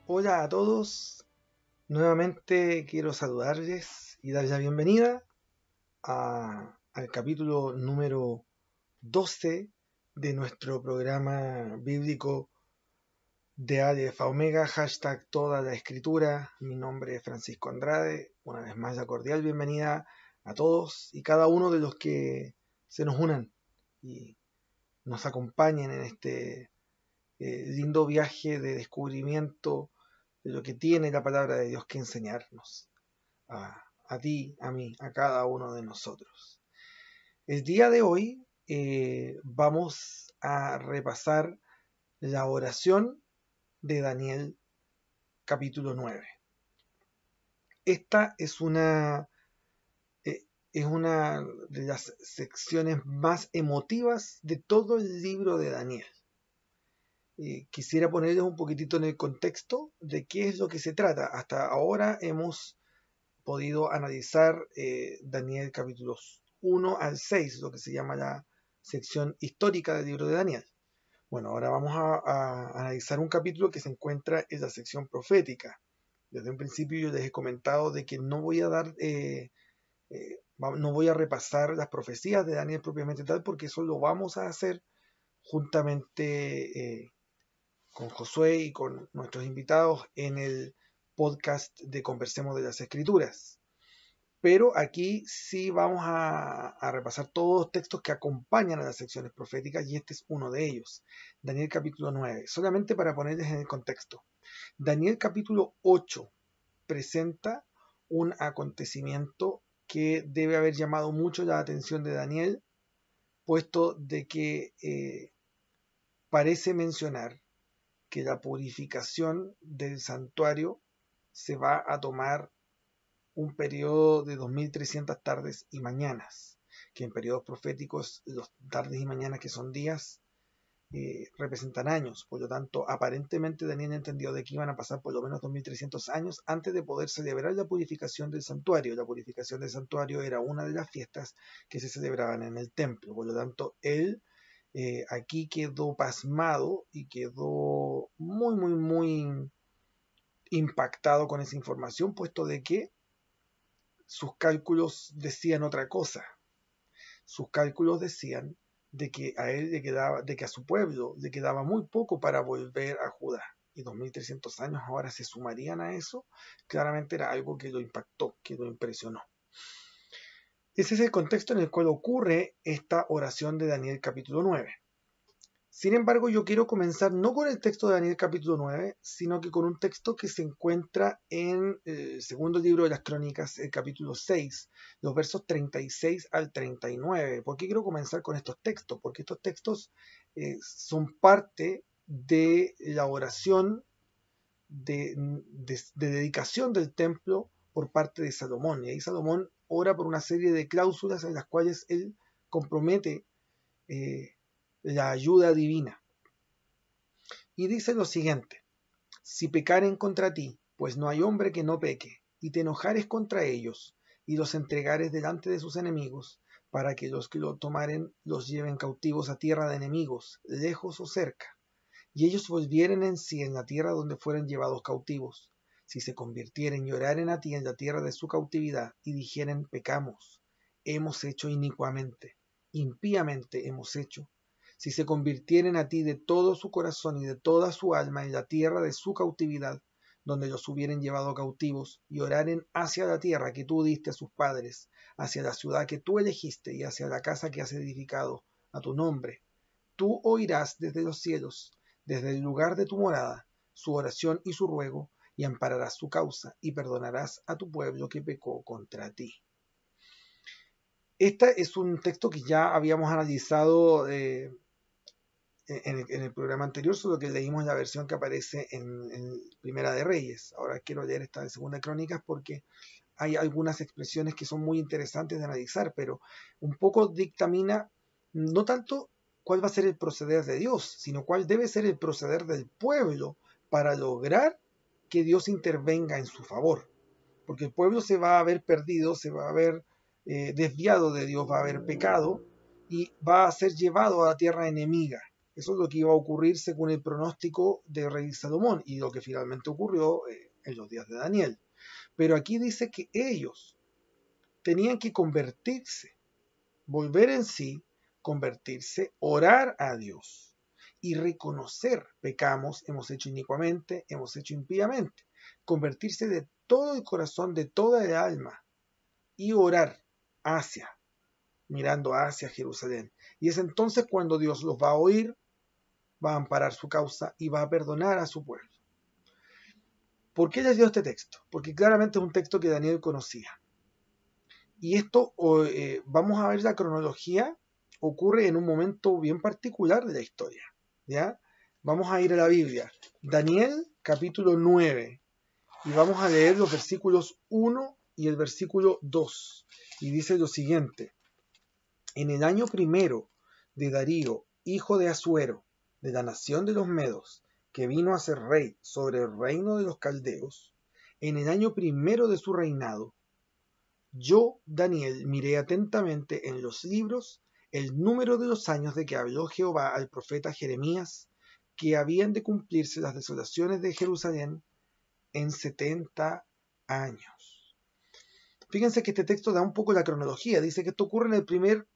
Hola a todos, nuevamente quiero saludarles y darles la bienvenida al capítulo número 12 de nuestro programa bíblico de Aleph a Omega, hashtag toda la escritura. Mi nombre es Francisco Andrade, una vez más la cordial bienvenida a todos y cada uno de los que se nos unan y nos acompañen en este lindo viaje de descubrimiento de lo que tiene la palabra de Dios que enseñarnos a ti, a mí, a cada uno de nosotros. El día de hoy vamos a repasar la oración de Daniel capítulo 9. Esta es una de las secciones más emotivas de todo el libro de Daniel. Quisiera ponerles un poquitito en el contexto de qué es lo que se trata. Hasta ahora hemos podido analizar Daniel capítulos 1 al 6, lo que se llama la sección histórica del libro de Daniel. Bueno, ahora vamos a analizar un capítulo que se encuentra en la sección profética. Desde un principio yo les he comentado de que no voy a no voy a repasar las profecías de Daniel propiamente tal, porque eso lo vamos a hacer juntamente con Josué y con nuestros invitados en el podcast de Conversemos de las Escrituras. Pero aquí sí vamos a repasar todos los textos que acompañan a las secciones proféticas y este es uno de ellos, Daniel capítulo 9. Solamente para ponerles en el contexto. Daniel capítulo 8 presenta un acontecimiento que debe haber llamado mucho la atención de Daniel, puesto de que parece mencionar que la purificación del santuario se va a tomar un periodo de 2300 tardes y mañanas, que en periodos proféticos los tardes y mañanas, que son días, representan años. Por lo tanto, aparentemente Daniel entendió de que iban a pasar por lo menos 2300 años antes de poder celebrar la purificación del santuario. La purificación del santuario era una de las fiestas que se celebraban en el templo. Por lo tanto, él aquí quedó pasmado y quedó muy impactado con esa información, puesto de que sus cálculos decían otra cosa. Sus cálculos decían de que a él le quedaba, de que a su pueblo le quedaba muy poco para volver a Judá. Y 2300 años ahora se sumarían a eso. Claramente era algo que lo impactó, que lo impresionó. Ese es el contexto en el cual ocurre esta oración de Daniel capítulo 9. Sin embargo, yo quiero comenzar no con el texto de Daniel capítulo 9, sino que con un texto que se encuentra en el segundo libro de las Crónicas, el capítulo 6, los versos 36 al 39. ¿Por qué quiero comenzar con estos textos? Porque estos textos son parte de la oración de dedicación del templo por parte de Salomón. Y ahí Salomón ora por una serie de cláusulas en las cuales él compromete la ayuda divina. Y dice lo siguiente: si pecaren contra ti, pues no hay hombre que no peque, y te enojares contra ellos, y los entregares delante de sus enemigos, para que los que lo tomaren los lleven cautivos a tierra de enemigos, lejos o cerca, y ellos volvieren en sí en la tierra donde fueren llevados cautivos, si se convirtieren y oraren a ti en la tierra de su cautividad, y dijeren: pecamos, hemos hecho inicuamente, impíamente hemos hecho, si se convirtieren a ti de todo su corazón y de toda su alma en la tierra de su cautividad, donde los hubieren llevado cautivos, y oraren hacia la tierra que tú diste a sus padres, hacia la ciudad que tú elegiste y hacia la casa que has edificado a tu nombre, tú oirás desde los cielos, desde el lugar de tu morada, su oración y su ruego, y ampararás su causa, y perdonarás a tu pueblo que pecó contra ti. Este es un texto que ya habíamos analizado en el programa anterior, solo que leímos la versión que aparece en Primera de Reyes. Ahora quiero leer esta de Segunda de Crónicas porque hay algunas expresiones que son muy interesantes de analizar, pero un poco dictamina no tanto cuál va a ser el proceder de Dios, sino cuál debe ser el proceder del pueblo para lograr que Dios intervenga en su favor. Porque el pueblo se va a haber perdido, se va a haber desviado de Dios, va a haber pecado y va a ser llevado a la tierra enemiga. Eso es lo que iba a ocurrir según el pronóstico de rey Salomón y lo que finalmente ocurrió en los días de Daniel. Pero aquí dice que ellos tenían que convertirse, volver en sí, convertirse, orar a Dios y reconocer: pecamos, hemos hecho inicuamente, hemos hecho impíamente. Convertirse de todo el corazón, de toda el alma y orar mirando hacia Jerusalén. Y es entonces cuando Dios los va a oír, va a amparar su causa y va a perdonar a su pueblo. ¿Por qué les dio este texto? Porque claramente es un texto que Daniel conocía. Y esto, vamos a ver la cronología, ocurre en un momento bien particular de la historia. ¿Ya? Vamos a ir a la Biblia. Daniel, capítulo 9. Y vamos a leer los versículos 1 y el versículo 2. Y dice lo siguiente: en el año primero de Darío, hijo de Asuero, de la nación de los Medos, que vino a ser rey sobre el reino de los caldeos, en el año primero de su reinado, yo, Daniel, miré atentamente en los libros el número de los años de que habló Jehová al profeta Jeremías, que habían de cumplirse las desolaciones de Jerusalén en 70 años. Fíjense que este texto da un poco la cronología. Dice que esto ocurre en el primer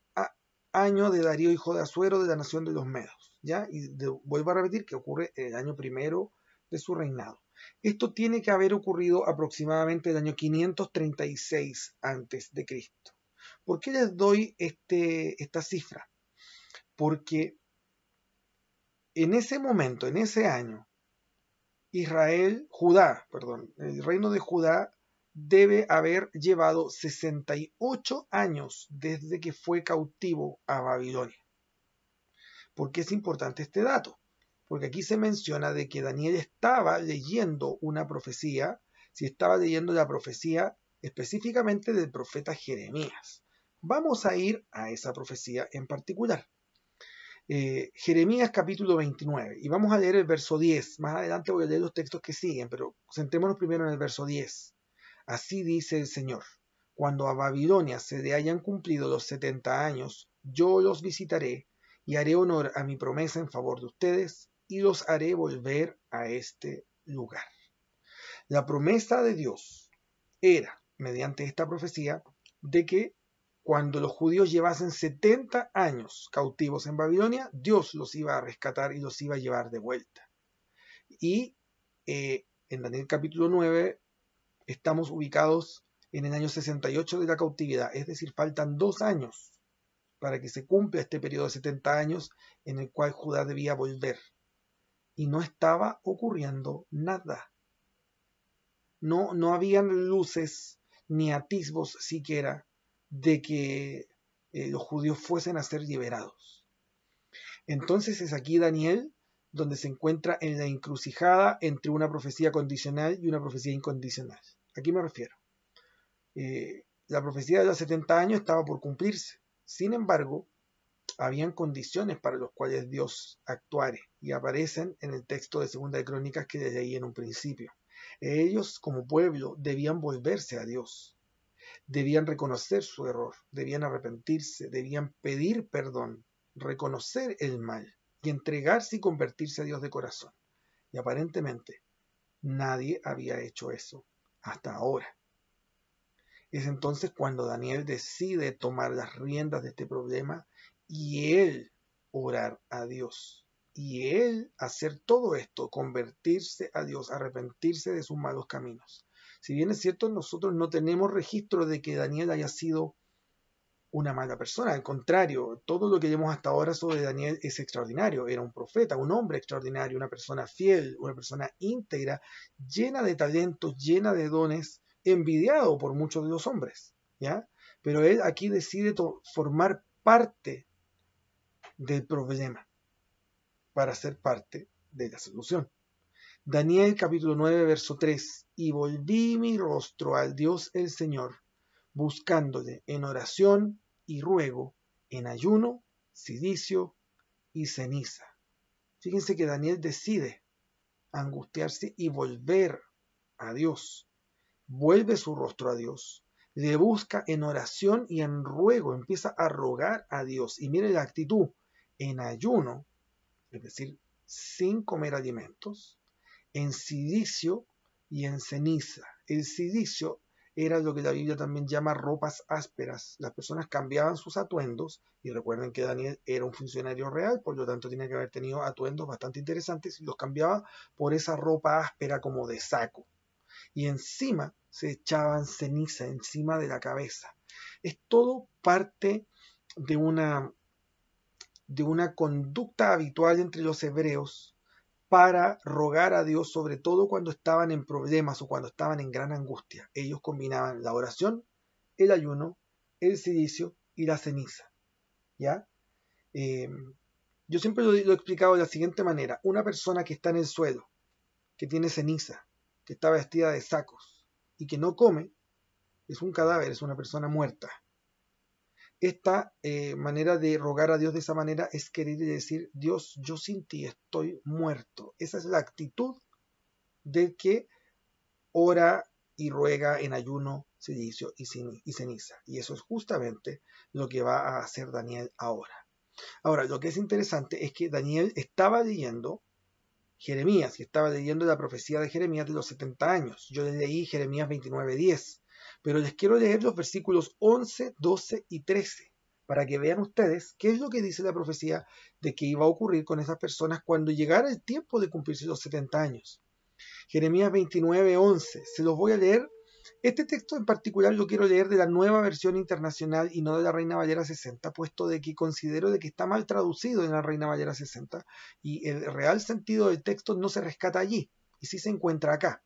año de Darío, hijo de Asuero, de la nación de los Medos. ¿Ya? Y vuelvo a repetir que ocurre en el año primero de su reinado. Esto tiene que haber ocurrido aproximadamente el año 536 a.C. ¿Por qué les doy esta cifra? Porque en ese momento, en ese año, el reino de Judá debe haber llevado 68 años desde que fue cautivo a Babilonia. ¿Por qué es importante este dato? Porque aquí se menciona de que Daniel estaba leyendo una profecía, si estaba leyendo la profecía específicamente del profeta Jeremías. Vamos a ir a esa profecía en particular. Jeremías capítulo 29, y vamos a leer el verso 10. Más adelante voy a leer los textos que siguen, pero centrémonos primero en el verso 10. Así dice el Señor: cuando a Babilonia se le hayan cumplido los 70 años, yo los visitaré y haré honor a mi promesa en favor de ustedes y los haré volver a este lugar. La promesa de Dios era, mediante esta profecía, de que cuando los judíos llevasen 70 años cautivos en Babilonia, Dios los iba a rescatar y los iba a llevar de vuelta. Y en Daniel capítulo 9 estamos ubicados en el año 68 de la cautividad, es decir, faltan 2 años para que se cumpla este periodo de 70 años en el cual Judá debía volver. Y no estaba ocurriendo nada. No habían luces ni atisbos siquiera de que los judíos fuesen a ser liberados. Entonces es aquí Daniel donde se encuentra en la encrucijada entre una profecía condicional y una profecía incondicional. ¿A qué me refiero? La profecía de los 70 años estaba por cumplirse. Sin embargo, habían condiciones para las cuales Dios actuare y aparecen en el texto de Segunda de Crónicas que les leí en un principio. Ellos como pueblo debían volverse a Dios, debían reconocer su error, debían arrepentirse, debían pedir perdón, reconocer el mal y entregarse y convertirse a Dios de corazón. Y aparentemente nadie había hecho eso hasta ahora. Es entonces cuando Daniel decide tomar las riendas de este problema y él orar a Dios. Y él hacer todo esto, convertirse a Dios, arrepentirse de sus malos caminos. Si bien es cierto, nosotros no tenemos registro de que Daniel haya sido una mala persona. Al contrario, todo lo que vemos hasta ahora sobre Daniel es extraordinario. Era un profeta, un hombre extraordinario, una persona fiel, una persona íntegra, llena de talentos, llena de dones, envidiado por muchos de los hombres, ¿ya? Pero él aquí decide formar parte del problema para ser parte de la solución. Daniel capítulo 9, verso 3. Y volví mi rostro al Dios el Señor, buscándole en oración y ruego, en ayuno, silicio y ceniza. Fíjense que Daniel decide angustiarse y volver a Dios. Vuelve su rostro a Dios, le busca en oración y en ruego, empieza a rogar a Dios. Y mire la actitud: en ayuno, es decir, sin comer alimentos, en silicio y en ceniza. El silicio era lo que la Biblia también llama ropas ásperas. Las personas cambiaban sus atuendos, y recuerden que Daniel era un funcionario real, por lo tanto tenía que haber tenido atuendos bastante interesantes, y los cambiaba por esa ropa áspera como de saco. Y encima se echaban ceniza encima de la cabeza. Es todo parte de una conducta habitual entre los hebreos para rogar a Dios, sobre todo cuando estaban en problemas o cuando estaban en gran angustia. Ellos combinaban la oración, el ayuno, el silicio y la ceniza. ¿Ya? Yo siempre lo he explicado de la siguiente manera. Una persona que está en el suelo, que tiene ceniza, que está vestida de sacos y que no come, es un cadáver, es una persona muerta. Esta manera de rogar a Dios de esa manera es querer decir, Dios, yo sin ti estoy muerto. Esa es la actitud del que ora y ruega en ayuno, silicio y ceniza. Y eso es justamente lo que va a hacer Daniel ahora. Ahora, lo que es interesante es que Daniel estaba leyendo Jeremías, y estaba leyendo la profecía de Jeremías de los 70 años. Yo les leí Jeremías 29:10, pero les quiero leer los versículos 11, 12 y 13, para que vean ustedes qué es lo que dice la profecía de que iba a ocurrir con esas personas cuando llegara el tiempo de cumplirse los 70 años. Jeremías 29:11, se los voy a leer. Este texto en particular lo quiero leer de la Nueva Versión Internacional y no de la Reina Valera 60, puesto de que considero de que está mal traducido en la Reina Valera 60 y el real sentido del texto no se rescata allí, y sí se encuentra acá.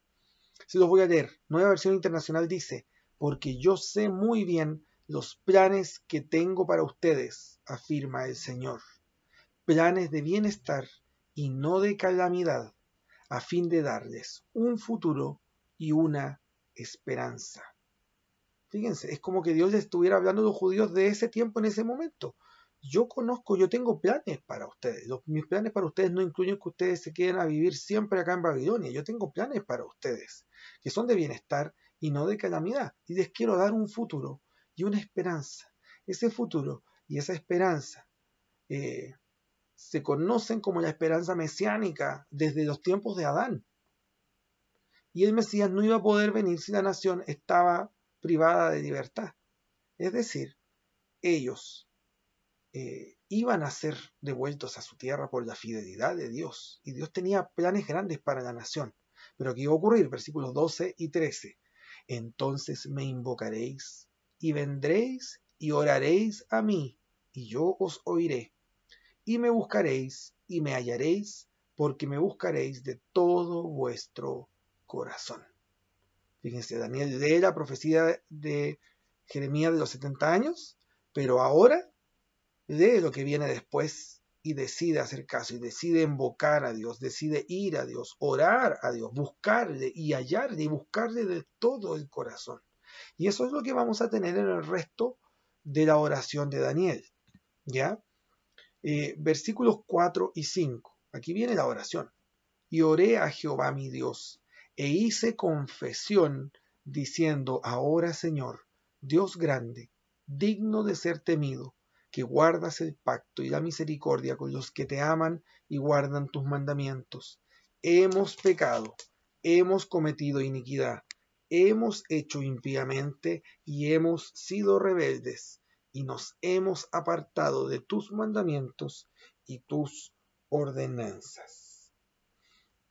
Se los voy a leer. Nueva Versión Internacional dice, porque yo sé muy bien los planes que tengo para ustedes, afirma el Señor. Planes de bienestar y no de calamidad, a fin de darles un futuro y una esperanza. Fíjense, es como que Dios les estuviera hablando a los judíos de ese tiempo en ese momento. Yo tengo planes para ustedes. Mis planes para ustedes no incluyen que ustedes se queden a vivir siempre acá en Babilonia. Yo tengo planes para ustedes, que son de bienestar y no de calamidad. Y les quiero dar un futuro y una esperanza. Ese futuro y esa esperanza se conocen como la esperanza mesiánica desde los tiempos de Adán. Y el Mesías no iba a poder venir si la nación estaba privada de libertad. Es decir, ellos iban a ser devueltos a su tierra por la fidelidad de Dios. Y Dios tenía planes grandes para la nación. Pero ¿qué iba a ocurrir? Versículos 12 y 13. Entonces me invocaréis y vendréis y oraréis a mí, y yo os oiré. Y me buscaréis y me hallaréis, porque me buscaréis de todo vuestro corazón. Fíjense, Daniel lee la profecía de Jeremías de los 70 años, pero ahora lee lo que viene después y decide hacer caso, y decide invocar a Dios, decide ir a Dios, orar a Dios, buscarle y hallarle y buscarle de todo el corazón. Y eso es lo que vamos a tener en el resto de la oración de Daniel. ¿Ya? Versículos 4 y 5. Aquí viene la oración. Y oré a Jehová mi Dios, e hice confesión, diciendo, ahora Señor, Dios grande, digno de ser temido, que guardas el pacto y la misericordia con los que te aman y guardan tus mandamientos. Hemos pecado, hemos cometido iniquidad, hemos hecho impíamente y hemos sido rebeldes, y nos hemos apartado de tus mandamientos y tus ordenanzas.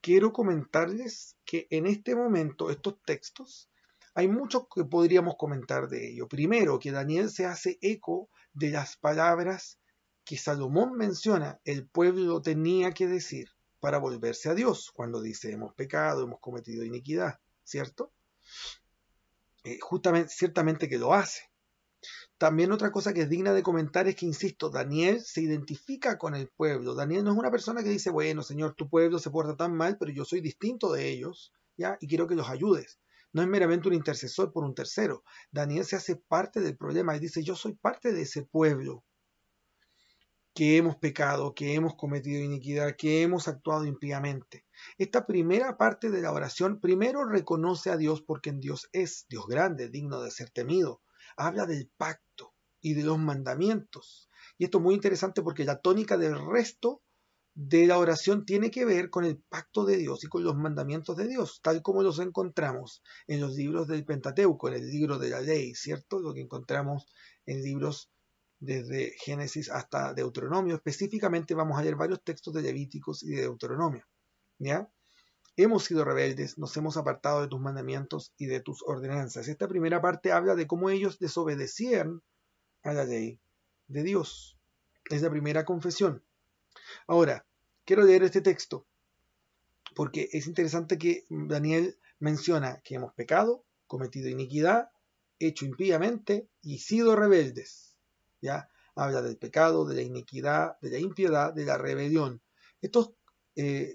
Quiero comentarles que en este momento estos textos hay mucho que podríamos comentar de ello. Primero, que Daniel se hace eco de las palabras que Salomón menciona, el pueblo tenía que decir para volverse a Dios, cuando dice hemos pecado, hemos cometido iniquidad, ¿cierto? Ciertamente que lo hace. También otra cosa que es digna de comentar es que, insisto, Daniel se identifica con el pueblo. Daniel no es una persona que dice, bueno, Señor, tu pueblo se porta tan mal, pero yo soy distinto de ellos, ¿ya? Y quiero que los ayudes. No es meramente un intercesor por un tercero. Daniel se hace parte del problema y dice, yo soy parte de ese pueblo que hemos pecado, que hemos cometido iniquidad, que hemos actuado impíamente. Esta primera parte de la oración primero reconoce a Dios porque en Dios es Dios grande, digno de ser temido. Habla del pacto y de los mandamientos. Y esto es muy interesante porque la tónica del resto de la oración tiene que ver con el pacto de Dios y con los mandamientos de Dios, tal como los encontramos en los libros del Pentateuco, en el libro de la ley, ¿cierto? Lo que encontramos en libros desde Génesis hasta Deuteronomio. Específicamente vamos a leer varios textos de Levíticos y de Deuteronomio, ¿ya? Hemos sido rebeldes, nos hemos apartado de tus mandamientos y de tus ordenanzas. Esta primera parte habla de cómo ellos desobedecían a la ley de Dios. Es la primera confesión. Ahora, quiero leer este texto porque es interesante que Daniel menciona que hemos pecado, cometido iniquidad, hecho impíamente y sido rebeldes. ¿Ya? Habla del pecado, de la iniquidad, de la impiedad, de la rebelión. Estos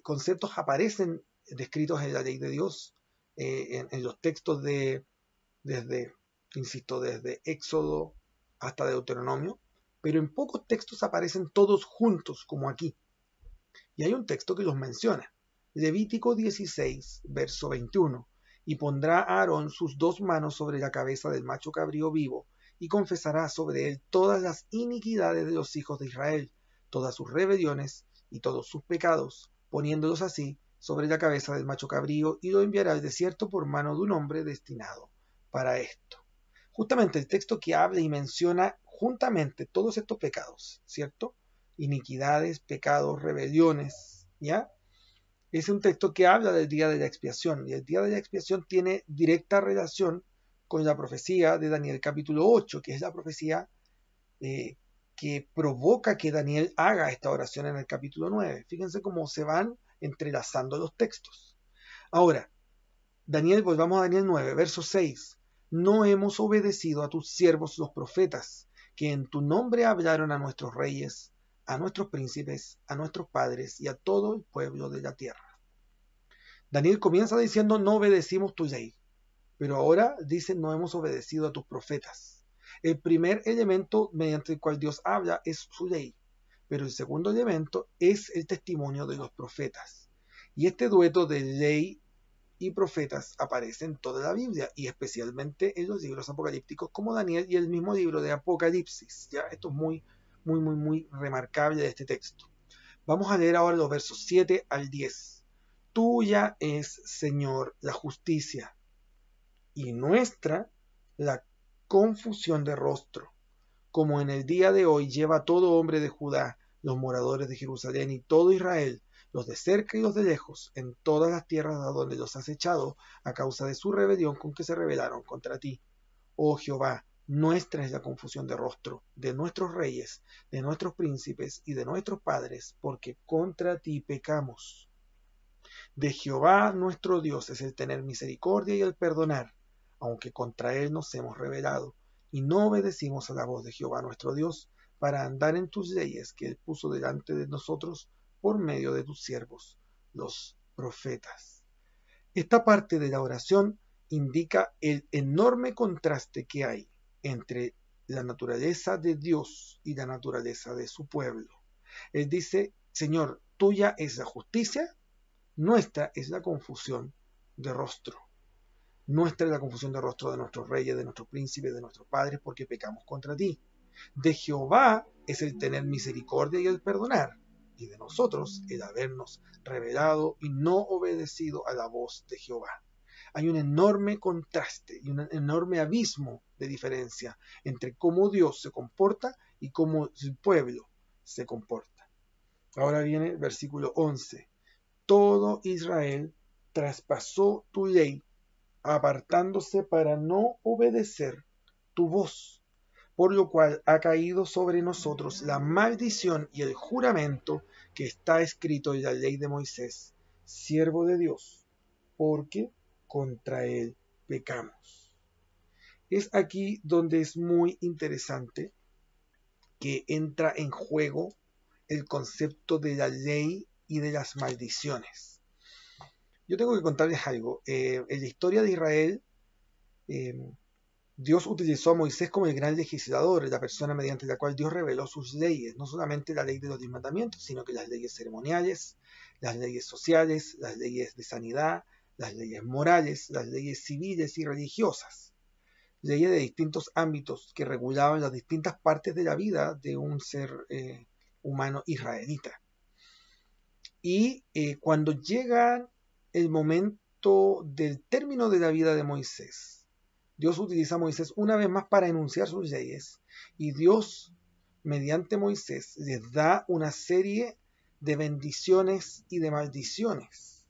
conceptos aparecen descritos en la ley de Dios, en los textos desde Éxodo hasta Deuteronomio, pero en pocos textos aparecen todos juntos, como aquí. Y hay un texto que los menciona. Levítico 16, verso 21. Y pondrá a Aarón sus dos manos sobre la cabeza del macho cabrío vivo, y confesará sobre él todas las iniquidades de los hijos de Israel, todas sus rebeliones y todos sus pecados, poniéndolos así sobre la cabeza del macho cabrío, y lo enviará al desierto por mano de un hombre destinado para esto. Justamente el texto que habla y menciona juntamente todos estos pecados, ¿cierto? Iniquidades, pecados, rebeliones, ¿ya? Es un texto que habla del día de la expiación, y el día de la expiación tiene directa relación con la profecía de Daniel capítulo 8, que es la profecía que provoca que Daniel haga esta oración en el capítulo 9. Fíjense cómo se van entrelazando los textos. Ahora, volvamos a Daniel 9, verso 6. No hemos obedecido a tus siervos los profetas, que en tu nombre hablaron a nuestros reyes, a nuestros príncipes, a nuestros padres y a todo el pueblo de la tierra. Daniel comienza diciendo no obedecimos tu ley, pero ahora dice no hemos obedecido a tus profetas. El primer elemento mediante el cual Dios habla es su ley, pero el segundo elemento es el testimonio de los profetas. Y este dueto de ley y profetas aparece en toda la Biblia y especialmente en los libros apocalípticos como Daniel y el mismo libro de Apocalipsis. ¿Ya? Esto es muy remarcable de este texto. Vamos a leer ahora los versos 7 al 10. Tuya es, Señor, la justicia y nuestra la confusión de rostro, como en el día de hoy lleva todo hombre de Judá, los moradores de Jerusalén y todo Israel, los de cerca y los de lejos, en todas las tierras a donde los has echado, a causa de su rebelión con que se rebelaron contra ti. Oh Jehová, nuestra es la confusión de rostro, de nuestros reyes, de nuestros príncipes y de nuestros padres, porque contra ti pecamos. De Jehová nuestro Dios es el tener misericordia y el perdonar, aunque contra él nos hemos rebelado, y no obedecimos a la voz de Jehová nuestro Dios, para andar en tus leyes que él puso delante de nosotros por medio de tus siervos, los profetas. Esta parte de la oración indica el enorme contraste que hay entre la naturaleza de Dios y la naturaleza de su pueblo. Él dice, Señor, tuya es la justicia, nuestra es la confusión de rostro. Nuestra es la confusión de rostro de nuestros reyes, de nuestros príncipes, de nuestros padres, porque pecamos contra ti. De Jehová es el tener misericordia y el perdonar, y de nosotros el habernos rebelado y no obedecido a la voz de Jehová. Hay un enorme contraste y un enorme abismo de diferencia entre cómo Dios se comporta y cómo el pueblo se comporta. Ahora viene el versículo 11. Todo Israel traspasó tu ley, apartándose para no obedecer tu voz, por lo cual ha caído sobre nosotros la maldición y el juramento que está escrito en la ley de Moisés, siervo de Dios, porque contra él pecamos. Es aquí donde es muy interesante que entra en juego el concepto de la ley y de las maldiciones. Yo tengo que contarles algo. En la historia de Israel, Dios utilizó a Moisés como el gran legislador, la persona mediante la cual Dios reveló sus leyes, no solamente la ley de los 10 mandamientos, sino que las leyes ceremoniales, las leyes sociales, las leyes de sanidad, las leyes morales, las leyes civiles y religiosas, leyes de distintos ámbitos que regulaban las distintas partes de la vida de un ser humano israelita. Y cuando llega el momento del término de la vida de Moisés, Dios utiliza a Moisés una vez más para enunciar sus leyes, y Dios, mediante Moisés, les da una serie de bendiciones y de maldiciones.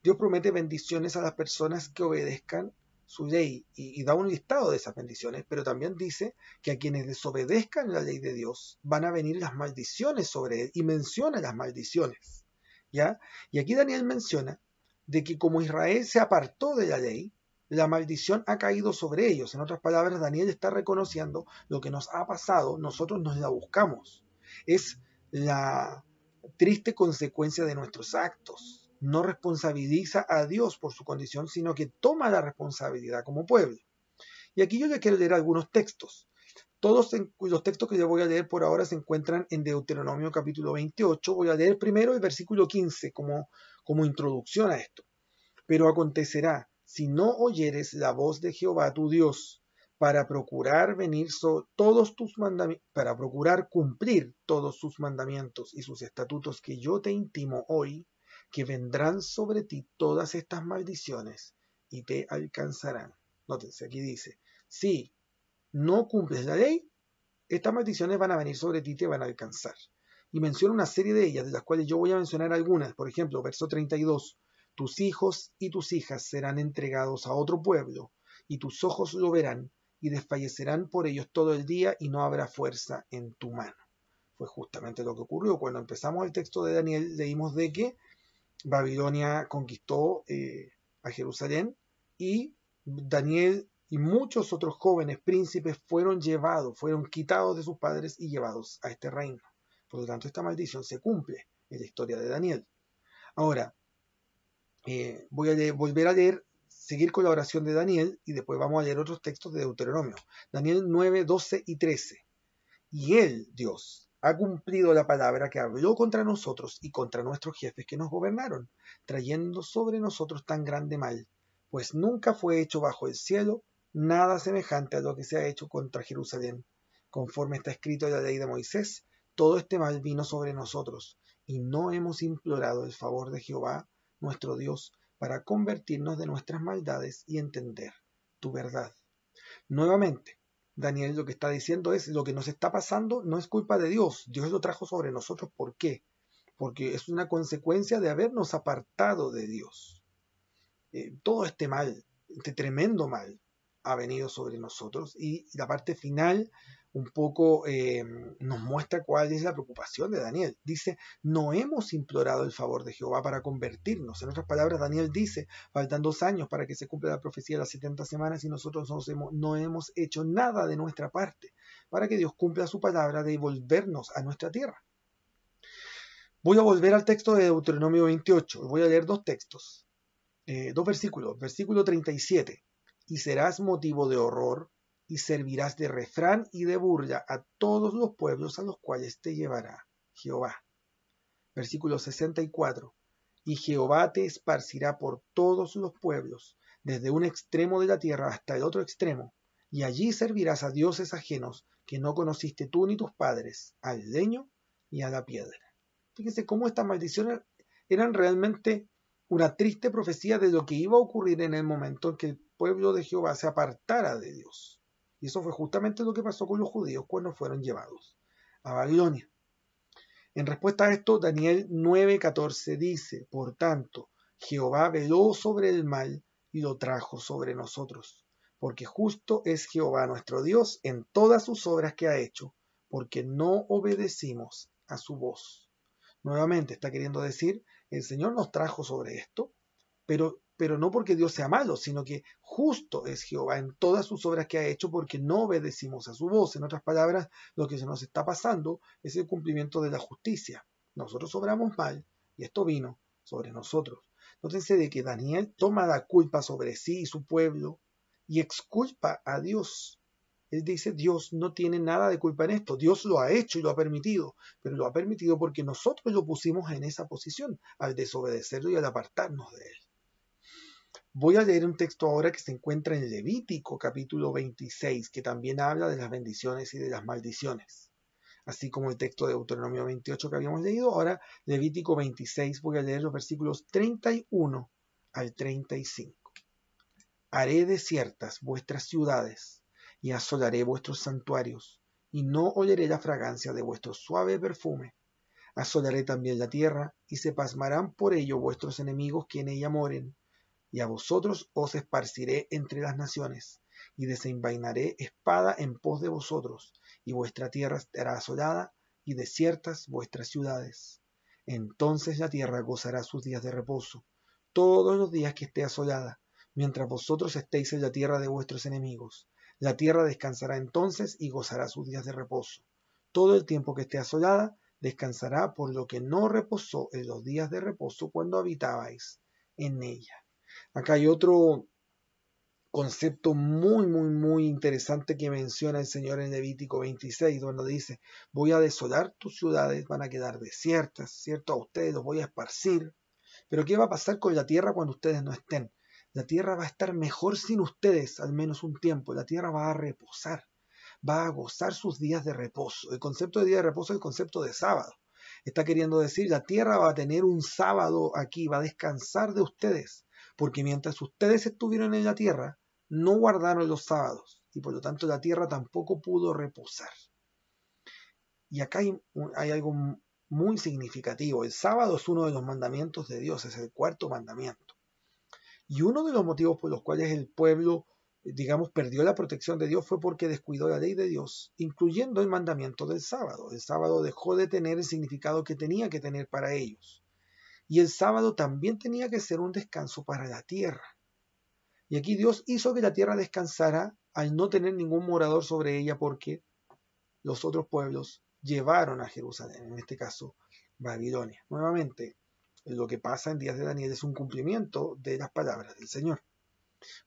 Dios promete bendiciones a las personas que obedezcan su ley y da un listado de esas bendiciones, pero también dice que a quienes desobedezcan la ley de Dios van a venir las maldiciones sobre él, y menciona las maldiciones, ¿ya? Y aquí Daniel menciona de que como Israel se apartó de la ley, la maldición ha caído sobre ellos. En otras palabras, Daniel está reconociendo lo que nos ha pasado, nosotros nos la buscamos. Es la triste consecuencia de nuestros actos. No responsabiliza a Dios por su condición, sino que toma la responsabilidad como pueblo. Y aquí yo le quiero leer algunos textos. Todos los textos que yo voy a leer por ahora se encuentran en Deuteronomio capítulo 28. Voy a leer primero el versículo 15 como introducción a esto. Pero acontecerá, si no oyeres la voz de Jehová tu Dios, para procurar para procurar cumplir todos sus mandamientos y sus estatutos que yo te intimo hoy, que vendrán sobre ti todas estas maldiciones y te alcanzarán. Nótense, aquí dice, si no cumples la ley, estas maldiciones van a venir sobre ti y te van a alcanzar. Y menciona una serie de ellas, de las cuales yo voy a mencionar algunas. Por ejemplo, verso 32. Tus hijos y tus hijas serán entregados a otro pueblo, y tus ojos lo verán, y desfallecerán por ellos todo el día, y no habrá fuerza en tu mano. Fue justamente lo que ocurrió. Cuando empezamos el texto de Daniel, leímos de que Babilonia conquistó a Jerusalén, y Daniel y muchos otros jóvenes príncipes fueron quitados de sus padres y llevados a este reino. Por lo tanto, esta maldición se cumple en la historia de Daniel. Ahora, voy a volver a leer, seguir con la oración de Daniel, y después vamos a leer otros textos de Deuteronomio. Daniel 9, 12 y 13. Y él, Dios, ha cumplido la palabra que habló contra nosotros y contra nuestros jefes que nos gobernaron, trayendo sobre nosotros tan grande mal, pues nunca fue hecho bajo el cielo nada semejante a lo que se ha hecho contra Jerusalén. Conforme está escrito en la ley de Moisés, todo este mal vino sobre nosotros, y no hemos implorado el favor de Jehová, nuestro Dios, para convertirnos de nuestras maldades y entender tu verdad. Nuevamente, Daniel lo que está diciendo es, lo que nos está pasando no es culpa de Dios, Dios lo trajo sobre nosotros. ¿Por qué? Porque es una consecuencia de habernos apartado de Dios. Todo este mal, este tremendo mal, ha venido sobre nosotros, y la parte final un poco nos muestra cuál es la preocupación de Daniel. Dice, no hemos implorado el favor de Jehová para convertirnos. En otras palabras, Daniel dice, faltan 2 años para que se cumpla la profecía de las 70 semanas, y nosotros no hemos hecho nada de nuestra parte para que Dios cumpla su palabra de volvernos a nuestra tierra. Voy a volver al texto de Deuteronomio 28. Voy a leer 2 textos. 2 versículos. Versículo 37. Y serás motivo de horror, y servirás de refrán y de burla a todos los pueblos a los cuales te llevará Jehová. Versículo 64. Y Jehová te esparcirá por todos los pueblos, desde un extremo de la tierra hasta el otro extremo, y allí servirás a dioses ajenos que no conociste tú ni tus padres, al leño y a la piedra. Fíjense cómo estas maldiciones eran realmente una triste profecía de lo que iba a ocurrir en el momento en que el pueblo de Jehová se apartara de Dios. Y eso fue justamente lo que pasó con los judíos cuando fueron llevados a Babilonia. En respuesta a esto, Daniel 9:14 dice, por tanto, Jehová veló sobre el mal y lo trajo sobre nosotros, porque justo es Jehová nuestro Dios en todas sus obras que ha hecho, porque no obedecimos a su voz. Nuevamente está queriendo decir, el Señor nos trajo sobre esto, pero no porque Dios sea malo, sino que justo es Jehová en todas sus obras que ha hecho, porque no obedecimos a su voz. En otras palabras, lo que se nos está pasando es el cumplimiento de la justicia. Nosotros obramos mal y esto vino sobre nosotros. Nótense de que Daniel toma la culpa sobre sí y su pueblo y exculpa a Dios. Él dice, Dios no tiene nada de culpa en esto. Dios lo ha hecho y lo ha permitido, pero lo ha permitido porque nosotros lo pusimos en esa posición, al desobedecerlo y al apartarnos de él. Voy a leer un texto ahora que se encuentra en Levítico capítulo 26, que también habla de las bendiciones y de las maldiciones. así como el texto de Deuteronomio 28 que habíamos leído. Ahora Levítico 26, voy a leer los versículos 31 al 35. Haré desiertas vuestras ciudades y asolaré vuestros santuarios, y no oleré la fragancia de vuestro suave perfume. Asolaré también la tierra, y se pasmarán por ello vuestros enemigos que en ella moren, y a vosotros os esparciré entre las naciones, y desenvainaré espada en pos de vosotros, y vuestra tierra estará asolada, y desiertas vuestras ciudades. Entonces la tierra gozará sus días de reposo, todos los días que esté asolada, mientras vosotros estéis en la tierra de vuestros enemigos. La tierra descansará entonces y gozará sus días de reposo. Todo el tiempo que esté asolada, descansará por lo que no reposó en los días de reposo cuando habitabais en ella. Acá hay otro concepto muy interesante que menciona el Señor en Levítico 26, donde dice, voy a desolar tus ciudades, van a quedar desiertas, ¿cierto? A ustedes los voy a esparcir. Pero ¿qué va a pasar con la tierra cuando ustedes no estén? La tierra va a estar mejor sin ustedes, al menos un tiempo. La tierra va a reposar, va a gozar sus días de reposo. El concepto de día de reposo es el concepto de sábado. Está queriendo decir, la tierra va a tener un sábado aquí, va a descansar de ustedes, porque mientras ustedes estuvieron en la tierra, no guardaron los sábados, y por lo tanto la tierra tampoco pudo reposar. Y acá hay algo muy significativo. El sábado es uno de los mandamientos de Dios, es el cuarto mandamiento. Y uno de los motivos por los cuales el pueblo, digamos, perdió la protección de Dios fue porque descuidó la ley de Dios, incluyendo el mandamiento del sábado. El sábado dejó de tener el significado que tenía que tener para ellos. Y el sábado también tenía que ser un descanso para la tierra. Y aquí Dios hizo que la tierra descansara al no tener ningún morador sobre ella porque los otros pueblos llevaron a Jerusalén, en este caso Babilonia. Nuevamente, lo que pasa en días de Daniel es un cumplimiento de las palabras del Señor.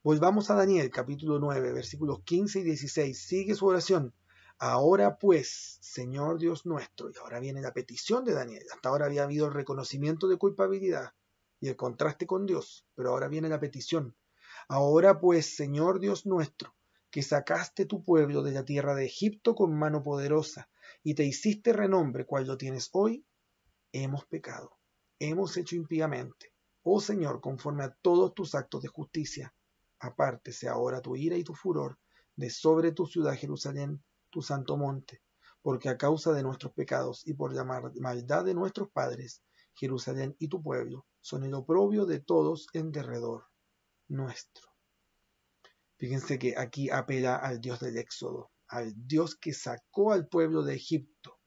Volvamos a Daniel, capítulo 9, versículos 15 y 16. Sigue su oración. Ahora pues, Señor Dios nuestro, y ahora viene la petición de Daniel. Hasta ahora había habido el reconocimiento de culpabilidad y el contraste con Dios, pero ahora viene la petición. Ahora pues, Señor Dios nuestro, que sacaste tu pueblo de la tierra de Egipto con mano poderosa, y te hiciste renombre cual lo tienes hoy, hemos pecado, hemos hecho impíamente. Oh Señor, conforme a todos tus actos de justicia, apártese ahora tu ira y tu furor de sobre tu ciudad Jerusalén, tu santo monte, porque a causa de nuestros pecados y por la maldad de nuestros padres, Jerusalén y tu pueblo son el oprobio de todos en derredor nuestro. Fíjense que aquí apela al Dios del Éxodo, al Dios que sacó al pueblo de Egipto.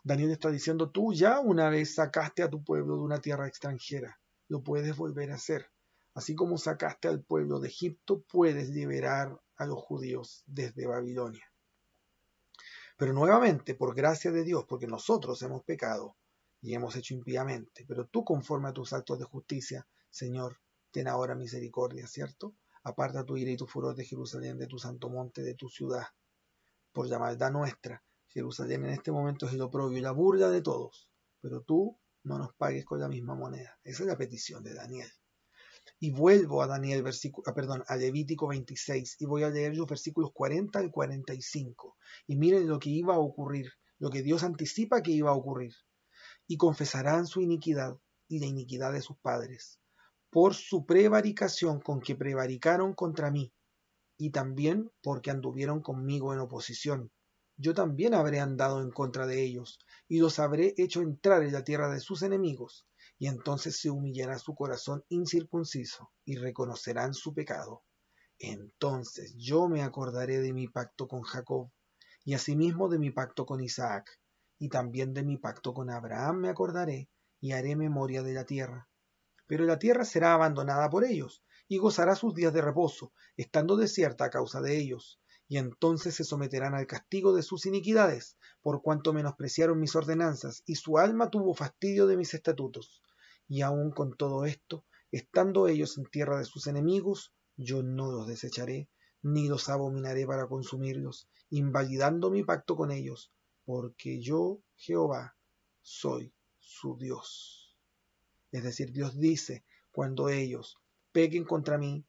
Daniel está diciendo, tú ya una vez sacaste a tu pueblo de una tierra extranjera, lo puedes volver a hacer. Así como sacaste al pueblo de Egipto, puedes liberar a los judíos desde Babilonia. Pero nuevamente, por gracia de Dios, porque nosotros hemos pecado y hemos hecho impíamente, pero tú conforme a tus actos de justicia, Señor, ten ahora misericordia, ¿cierto? Aparta tu ira y tu furor de Jerusalén, de tu santo monte, de tu ciudad, por la maldad nuestra. Jerusalén en este momento es el oprobio y la burla de todos, pero tú no nos pagues con la misma moneda. Esa es la petición de Daniel. Y vuelvo a Daniel, a Levítico 26, y voy a leer los versículos 40 al 45. Y miren lo que iba a ocurrir, lo que Dios anticipa que iba a ocurrir. Y confesarán su iniquidad y la iniquidad de sus padres, por su prevaricación con que prevaricaron contra mí, y también porque anduvieron conmigo en oposición. Yo también habré andado en contra de ellos, y los habré hecho entrar en la tierra de sus enemigos, y entonces se humillará su corazón incircunciso, y reconocerán su pecado. Entonces yo me acordaré de mi pacto con Jacob, y asimismo de mi pacto con Isaac, y también de mi pacto con Abraham me acordaré, y haré memoria de la tierra. Pero la tierra será abandonada por ellos, y gozará sus días de reposo, estando desierta a causa de ellos. Y entonces se someterán al castigo de sus iniquidades, por cuanto menospreciaron mis ordenanzas, y su alma tuvo fastidio de mis estatutos. Y aun con todo esto, estando ellos en tierra de sus enemigos, yo no los desecharé, ni los abominaré para consumirlos, invalidando mi pacto con ellos, porque yo, Jehová, soy su Dios. Es decir, Dios dice, cuando ellos pequen contra mí,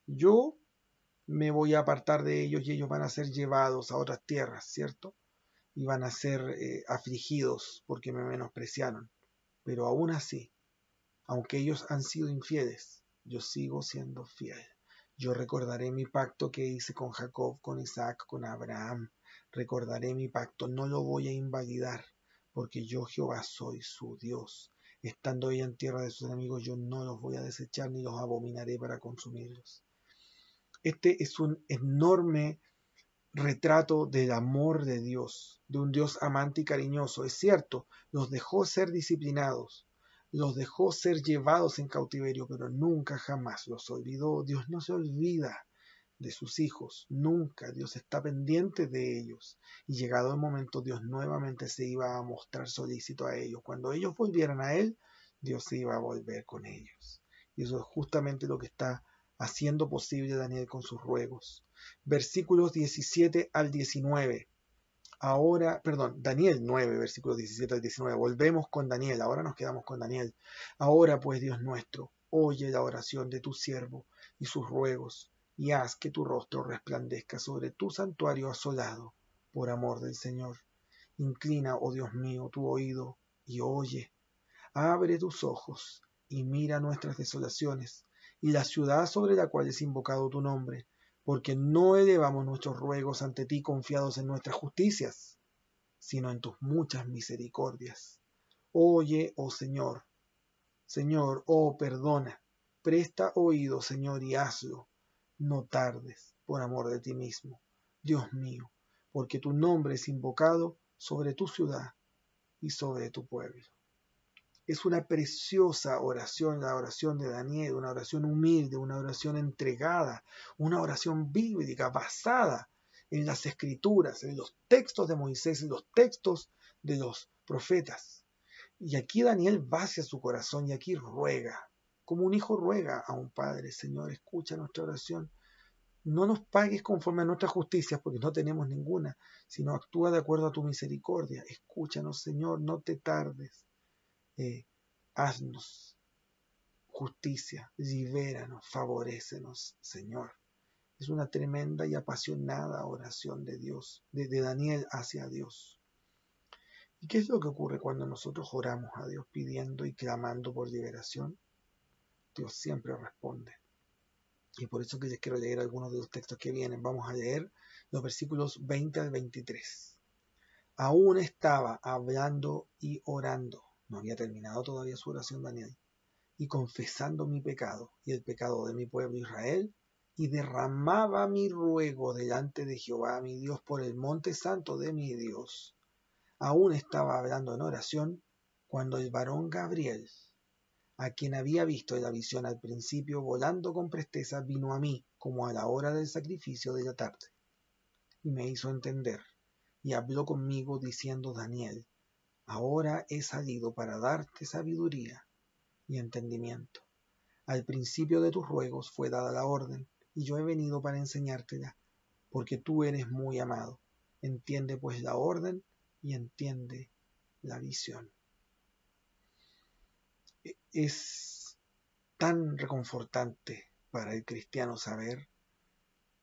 yo me voy a apartar de ellos y ellos van a ser llevados a otras tierras, ¿cierto? iban a ser afligidos porque me menospreciaron. Pero aún así, aunque ellos han sido infieles, yo sigo siendo fiel. Yo recordaré mi pacto que hice con Jacob, con Isaac, con Abraham. Recordaré mi pacto, no lo voy a invalidar, porque yo Jehová soy su Dios. Estando ella en tierra de sus enemigos, yo no los voy a desechar ni los abominaré para consumirlos. Este es un enorme retrato del amor de Dios, de un Dios amante y cariñoso. Es cierto, los dejó ser disciplinados, los dejó ser llevados en cautiverio, pero nunca jamás los olvidó. Dios no se olvida de sus hijos, nunca. Dios está pendiente de ellos. Y llegado el momento, Dios nuevamente se iba a mostrar solícito a ellos. Cuando ellos volvieran a Él, Dios se iba a volver con ellos. Y eso es justamente lo que está haciendo posible Daniel con sus ruegos. Versículos 17 al 19. Ahora, perdón, Daniel 9, versículos 17 al 19. Volvemos con Daniel, ahora nos quedamos con Daniel. Ahora pues, Dios nuestro, oye la oración de tu siervo y sus ruegos, y haz que tu rostro resplandezca sobre tu santuario asolado, por amor del Señor. Inclina, oh Dios mío, tu oído y oye. Abre tus ojos y mira nuestras desolaciones y la ciudad sobre la cual es invocado tu nombre, porque no elevamos nuestros ruegos ante ti confiados en nuestras justicias, sino en tus muchas misericordias. Oye, oh Señor, Señor, oh perdona, presta oído, Señor, y hazlo. No tardes, por amor de ti mismo, Dios mío, porque tu nombre es invocado sobre tu ciudad y sobre tu pueblo. Es una preciosa oración, la oración de Daniel, una oración humilde, una oración entregada, una oración bíblica basada en las escrituras, en los textos de Moisés, en los textos de los profetas. Y aquí Daniel va hacia su corazón y aquí ruega, como un hijo ruega a un padre: Señor, escucha nuestra oración. No nos pagues conforme a nuestras justicias, porque no tenemos ninguna, sino actúa de acuerdo a tu misericordia. Escúchanos, Señor, no te tardes. Haznos justicia, libéranos, favorécenos, Señor. Es una tremenda y apasionada oración de Dios, de Daniel hacia Dios. ¿Y qué es lo que ocurre cuando nosotros oramos a Dios pidiendo y clamando por liberación? Dios siempre responde. Y por eso que les quiero leer algunos de los textos que vienen. Vamos a leer los versículos 20 al 23. Aún estaba hablando y orando. No había terminado todavía su oración Daniel. Y confesando mi pecado y el pecado de mi pueblo Israel, y derramaba mi ruego delante de Jehová mi Dios por el monte santo de mi Dios. Aún estaba hablando en oración cuando el varón Gabriel, a quien había visto en la visión al principio volando con presteza, vino a mí como a la hora del sacrificio de la tarde, y me hizo entender, y habló conmigo diciendo: Daniel, ahora he salido para darte sabiduría y entendimiento. Al principio de tus ruegos fue dada la orden, y yo he venido para enseñártela, porque tú eres muy amado. Entiende pues la orden y entiende la visión. Es tan reconfortante para el cristiano saber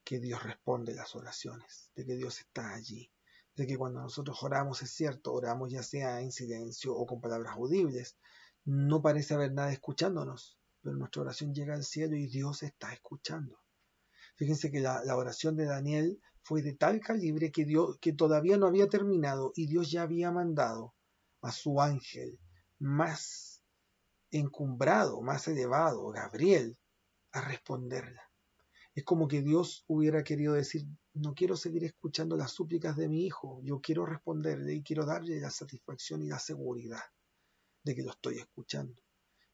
que Dios responde las oraciones, de que Dios está allí, de que cuando nosotros oramos, es cierto, oramos ya sea en silencio o con palabras audibles, no parece haber nada escuchándonos, pero nuestra oración llega al cielo y Dios está escuchando. Fíjense que la oración de Daniel fue de tal calibre que todavía no había terminado y Dios ya había mandado a su ángel más encumbrado, más elevado, Gabriel, a responderla. Es como que Dios hubiera querido decir: no quiero seguir escuchando las súplicas de mi hijo, yo quiero responderle y quiero darle la satisfacción y la seguridad de que lo estoy escuchando.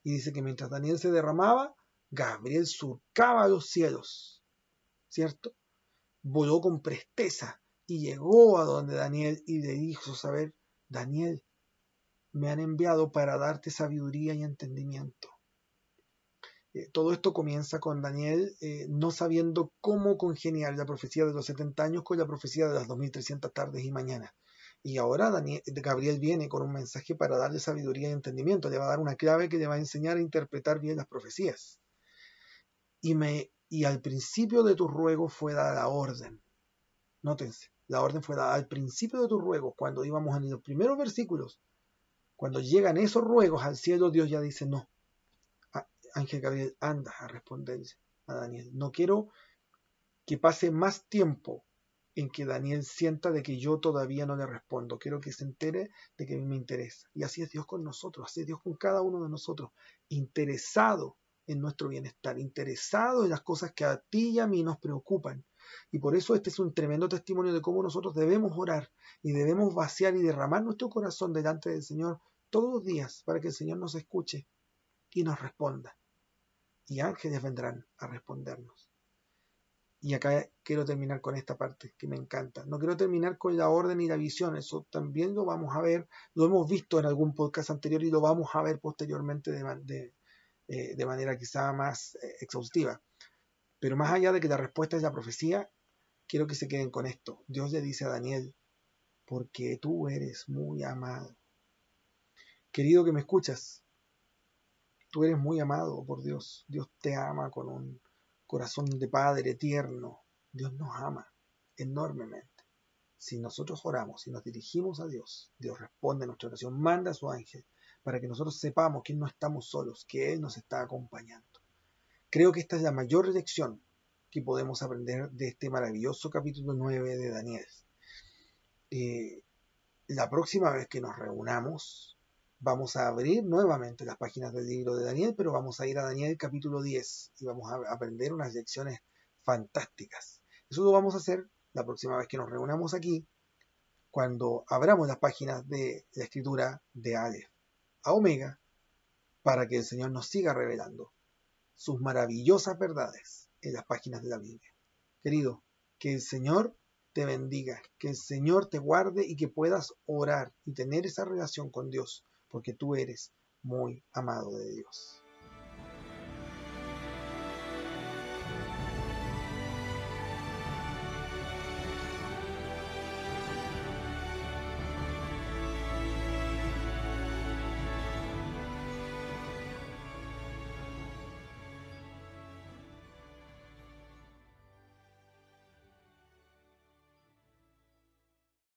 Y dice que mientras Daniel se derramaba, Gabriel surcaba los cielos, ¿cierto? Voló con presteza y llegó a donde Daniel y le dijo saber: Daniel, me han enviado para darte sabiduría y entendimiento. Todo esto comienza con Daniel no sabiendo cómo congeniar la profecía de los 70 años con la profecía de las 2300 tardes y mañanas. Y ahora Gabriel viene con un mensaje para darle sabiduría y entendimiento. Le va a dar una clave que le va a enseñar a interpretar bien las profecías. Y al principio de tu ruego fue dada la orden. Nótense, La orden fue dada al principio de tus ruegos, cuando íbamos en los primeros versículos. Cuando llegan esos ruegos al cielo, Dios ya dice, no, Ángel Gabriel, anda a responderle a Daniel. No quiero que pase más tiempo en que Daniel sienta de que yo todavía no le respondo. Quiero que se entere de que a mí me interesa. Y así es Dios con nosotros, así es Dios con cada uno de nosotros, interesado en nuestro bienestar, interesado en las cosas que a ti y a mí nos preocupan. Y por eso este es un tremendo testimonio de cómo nosotros debemos orar y debemos vaciar y derramar nuestro corazón delante del Señor todos los días para que el Señor nos escuche y nos responda. Y ángeles vendrán a respondernos. Y acá quiero terminar con esta parte que me encanta. No quiero terminar con la orden y la visión. Eso también lo vamos a ver. Lo hemos visto en algún podcast anterior y lo vamos a ver posteriormente de manera quizá más exhaustiva. Pero más allá de que la respuesta es la profecía, quiero que se queden con esto. Dios le dice a Daniel, porque tú eres muy amado. Querido que me escuchas, tú eres muy amado por Dios. Dios te ama con un corazón de padre tierno. Dios nos ama enormemente. Si nosotros oramos y nos dirigimos a Dios, Dios responde a nuestra oración, manda a su ángel para que nosotros sepamos que no estamos solos, que Él nos está acompañando. Creo que esta es la mayor lección que podemos aprender de este maravilloso capítulo 9 de Daniel. La próxima vez que nos reunamos, vamos a abrir nuevamente las páginas del libro de Daniel, pero vamos a ir a Daniel capítulo 10 y vamos a aprender unas lecciones fantásticas. Eso lo vamos a hacer la próxima vez que nos reunamos aquí, cuando abramos las páginas de la escritura de Aleph a Omega, para que el Señor nos siga revelando sus maravillosas verdades en las páginas de la Biblia. Querido, que el Señor te bendiga, que el Señor te guarde y que puedas orar y tener esa relación con Dios, porque tú eres muy amado de Dios.